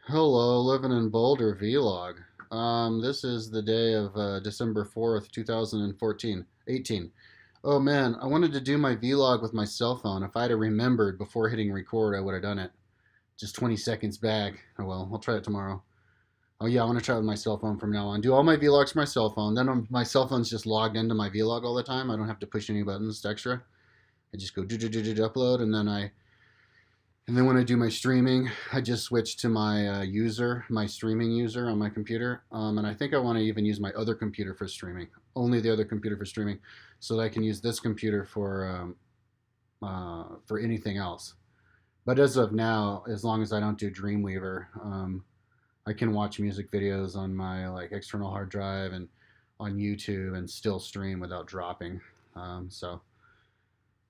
Hello, living in Boulder vlog. This is the day of December 4th, 2014, 18. Oh man, I wanted to do my vlog with my cell phone. If I'd have remembered before hitting record, I would have done it. Just 20 seconds back. Oh well, I'll try it tomorrow. Oh yeah, I want to try it with my cell phone from now on. Do all my vlogs from my cell phone. Then my cell phone's just logged into my vlog all the time. I don't have to push any buttons extra. I just go do do do do upload, and then when I do my streaming, I just switch to my streaming user on my computer. And I think I want to even use my other computer for streaming, only the other computer for streaming, so that I can use this computer for anything else. But as of now, as long as I don't do Dreamweaver, I can watch music videos on my like external hard drive and on YouTube and still stream without dropping. So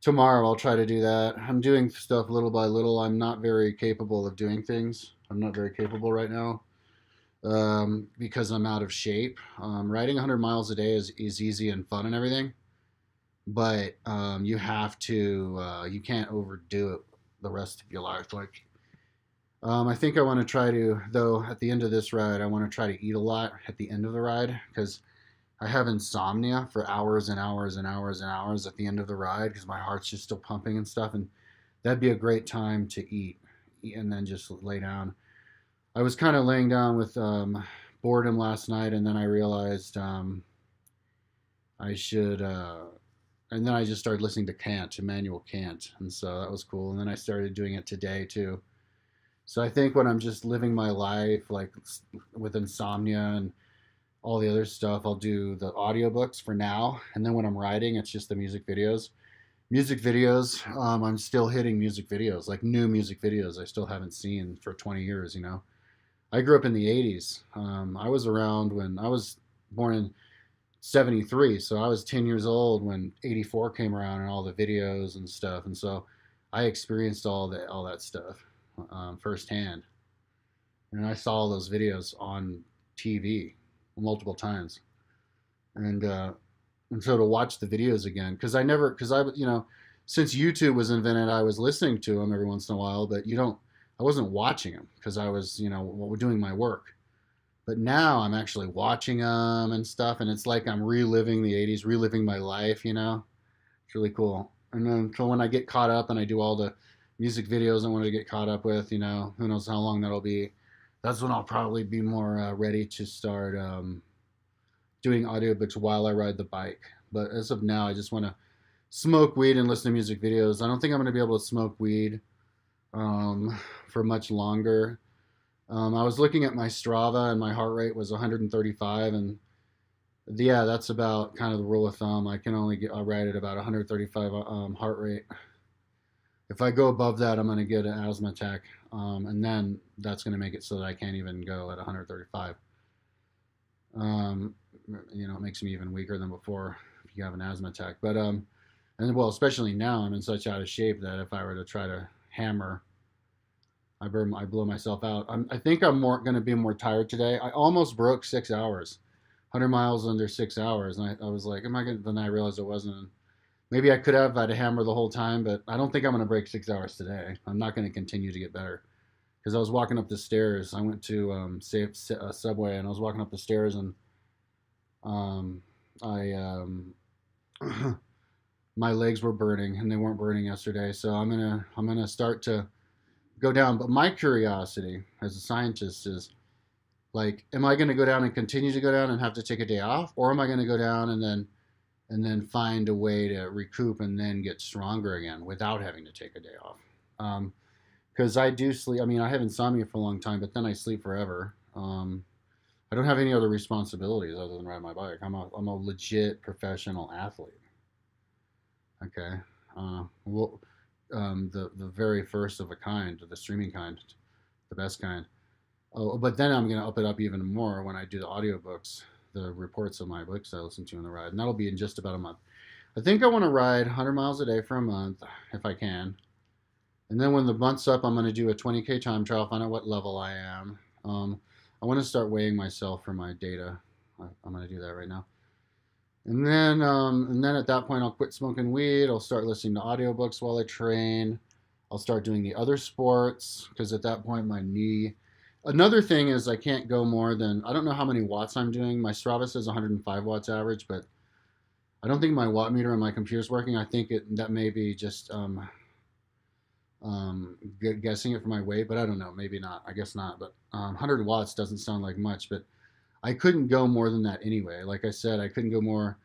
tomorrow I'll try to do that. I'm doing stuff little by little. I'm not very capable of doing things. I'm not very capable right now because I'm out of shape. Riding 100 miles a day is easy and fun and everything, but you can't overdo it the rest of your life. I think I want to try to, though, at the end of this ride, I want to try to eat a lot at the end of the ride because I have insomnia for hours and hours and hours and hours at the end of the ride because my heart's just still pumping and stuff. And that'd be a great time to eat and then just lay down. I was kind of laying down with boredom last night, and then I realized I should. And then I just started listening to Immanuel Kant, and so that was cool. And then I started doing it today too. So I think when I'm just living my life like with insomnia and all the other stuff, I'll do the audiobooks for now. And then when I'm writing, it's just the music videos. Music videos, I'm still hitting music videos, like new music videos I still haven't seen for 20 years. I grew up in the 80s. I was around when I was born in 73, so I was 10 years old when 84 came around and all the videos and stuff. And so I experienced all that stuff firsthand. And I saw all those videos on TV multiple times, and so to watch the videos again, because since YouTube was invented, I was listening to them every once in a while, but I wasn't watching them because I was doing my work. But now I'm actually watching them and stuff, and it's like I'm reliving the 80s, reliving my life. It's really cool. And then so when I get caught up and I do all the music videos I wanted to get caught up with, who knows how long that'll be. That's when I'll probably be more ready to start doing audiobooks while I ride the bike. But as of now, I just want to smoke weed and listen to music videos. I don't think I'm going to be able to smoke weed for much longer. I was looking at my Strava and my heart rate was 135, and yeah, that's about kind of the rule of thumb. I'll ride at about 135 heart rate. If I go above that, I'm going to get an asthma attack, and then that's going to make it so that I can't even go at 135. It makes me even weaker than before if you have an asthma attack. But and well, especially now, I'm in such out of shape that if I were to try to hammer, I blow myself out. I think I'm going to be more tired today. I almost broke 6 hours, 100 miles under 6 hours, and I was like, am I going? Then I realized it wasn't. Maybe I could have. I'd hammer the whole time, but I don't think I'm going to break 6 hours today. I'm not going to continue to get better because I was walking up the stairs. I went to Subway, and I was walking up the stairs, and I my legs were burning, and they weren't burning yesterday. So I'm gonna start to go down. But my curiosity as a scientist is like, am I going to go down and continue to go down and have to take a day off, or am I going to go down and then find a way to recoup and then get stronger again without having to take a day off? Because I do sleep. I mean, I have insomnia for a long time, but then I sleep forever. I don't have any other responsibilities other than ride my bike. I'm a legit professional athlete. Okay. Well, the very first of a kind, the streaming kind, the best kind. Oh, but then I'm gonna up it up even more when I do the audiobooks, the reports of my books I listen to in the ride, and that'll be in just about a month. I think I want to ride 100 miles a day for a month if I can, and then when the month's up, I'm gonna do a 20K time trial, find out what level I am. I want to start weighing myself for my data. I'm gonna do that right now. And then at that point, I'll quit smoking weed. I'll start listening to audiobooks while I train. I'll start doing the other sports because at that point, my knee Another thing is I can't go more than, I don't know how many watts I'm doing. My Strava says 105 watts average, but I don't think my watt meter on my computer's working. I think that may be just guessing it for my weight, but I don't know. Maybe not. I guess not. But 100 watts doesn't sound like much, but I couldn't go more than that anyway. Like I said, I couldn't go more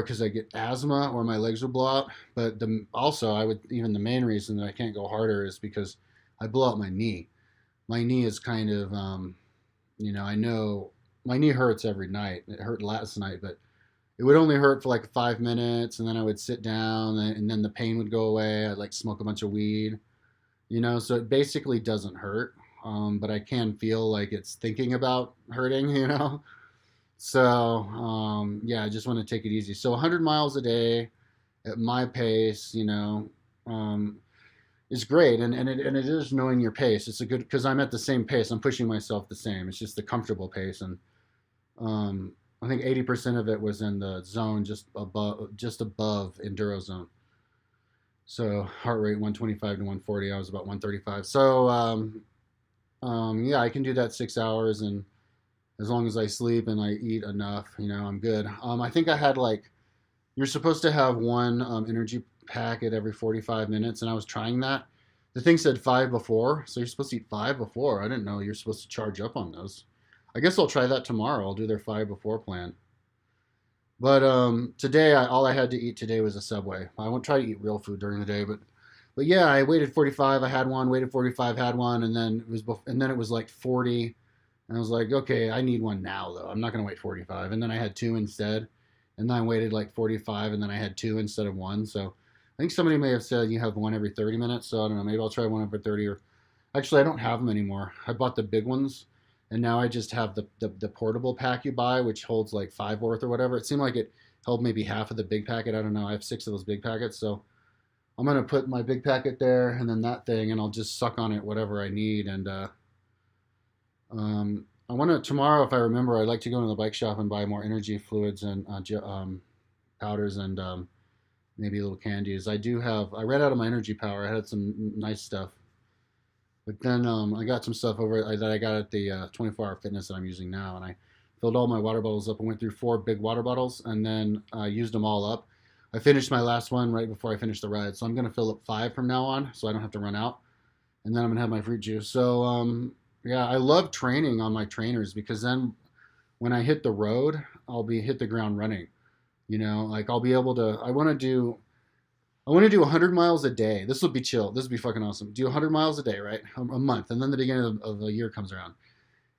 because I get asthma or my legs would blow out. But also, I would, even the main reason that I can't go harder is because I blow out my knee. My knee is kind of, I know my knee hurts every night. It hurt last night, but it would only hurt for like 5 minutes, and then I would sit down, and then the pain would go away. I'd like smoke a bunch of weed, so it basically doesn't hurt. But I can feel like it's thinking about hurting, So, yeah, I just want to take it easy. So 100 miles a day at my pace, is great. And it is knowing your pace. It's a good, because I'm at the same pace. I'm pushing myself the same. It's just the comfortable pace. And I think 80% of it was in the zone just above enduro zone. So heart rate 125 to 140. I was about 135. So yeah, I can do that 6 hours, and as long as I sleep and I eat enough, I'm good. I think I had like, you're supposed to have one energy packet every 45 minutes, and I was trying that. The thing said 5 before, so you're supposed to eat 5 before. I didn't know you're supposed to charge up on those. I guess I'll try that tomorrow. I'll do their 5 before plan. But today, all I had to eat today was a Subway. I won't try to eat real food during the day, but yeah, I waited 45. I had one. Waited 45, had one, and then it was like 40. And I was like, okay, I need one now though. I'm not gonna wait 45. And then I had two instead, and then I waited like 45, and then I had two instead of one. So I think somebody may have said you have one every 30 minutes. So I don't know. Maybe I'll try one every 30. Or actually, I don't have them anymore. I bought the big ones, and now I just have the portable pack you buy, which holds like 5 worth or whatever. It seemed like it held maybe half of the big packet. I don't know. I have 6 of those big packets, so I'm gonna put my big packet there, and then that thing, and I'll just suck on it whatever I need. And I want to tomorrow, if I remember, I'd like to go to the bike shop and buy more energy fluids and powders, and maybe little candies. I ran out of my energy power. I had some nice stuff. But then I got some stuff that I got at the 24-hour fitness that I'm using now, and I filled all my water bottles up. I went through 4 big water bottles, and then used them all up. I finished my last one right before I finished the ride, so I'm gonna fill up 5 from now on, so I don't have to run out. And then I'm gonna have my fruit juice. So yeah, I love training on my trainers, because then when I hit the road, hit the ground running. Like I'll be able to. I want to do 100 miles a day. This will be chill. This will be fucking awesome. Do 100 miles a day, right? A month. And then the beginning of the year comes around.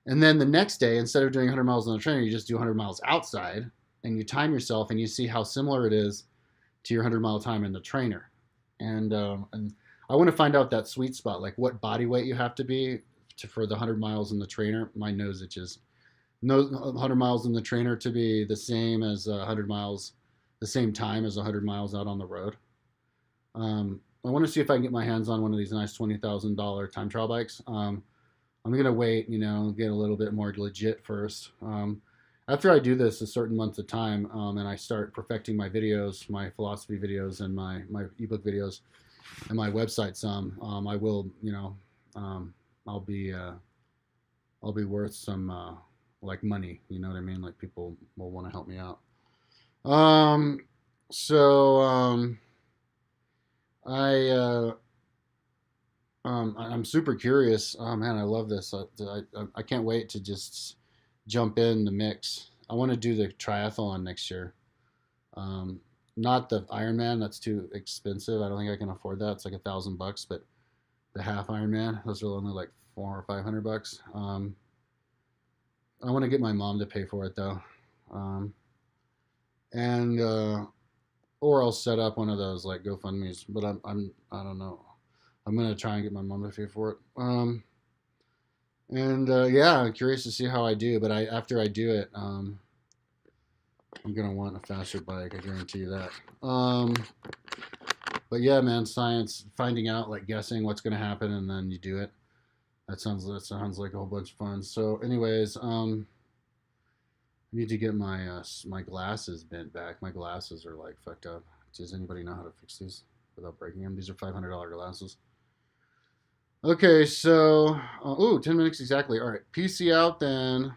And then the next day, instead of doing 100 miles on the trainer, you just do 100 miles outside, and you time yourself, and you see how similar it is to your 100-mile time in the trainer. And I want to find out that sweet spot, like what body weight you have to be for the 100 miles in the trainer. My nose itches. No, 100 miles in the trainer to be the same as 100 miles, the same time as 100 miles out on the road. I want to see if I can get my hands on one of these nice $20,000 time trial bikes. I'm gonna wait, get a little bit more legit first. After I do this a certain month of time, and I start perfecting my videos, my philosophy videos, and my ebook videos, and my website some, I will, I'll be worth some like money. You know what I mean? Like people will want to help me out. So I'm super curious. Oh man, I love this. I can't wait to just jump in the mix. I want to do the triathlon next year. Not the Ironman. That's too expensive. I don't think I can afford that. It's like $1,000, but the half Ironman, those are only like $400 or $500. I want to get my mom to pay for it though, and or I'll set up one of those like GoFundMe's. But I don't know. I'm gonna try and get my mom to pay for it. Yeah, I'm curious to see how I do. But after I do it, I'm gonna want a faster bike. I guarantee you that. But yeah, man, science, finding out, like guessing what's gonna happen, and then you do it. That sounds like a whole bunch of fun. So, anyways, I need to get my glasses bent back. My glasses are like fucked up. Does anybody know how to fix these without breaking them? These are $500 glasses. Okay, so, ooh, 10 minutes exactly. All right, PC out then.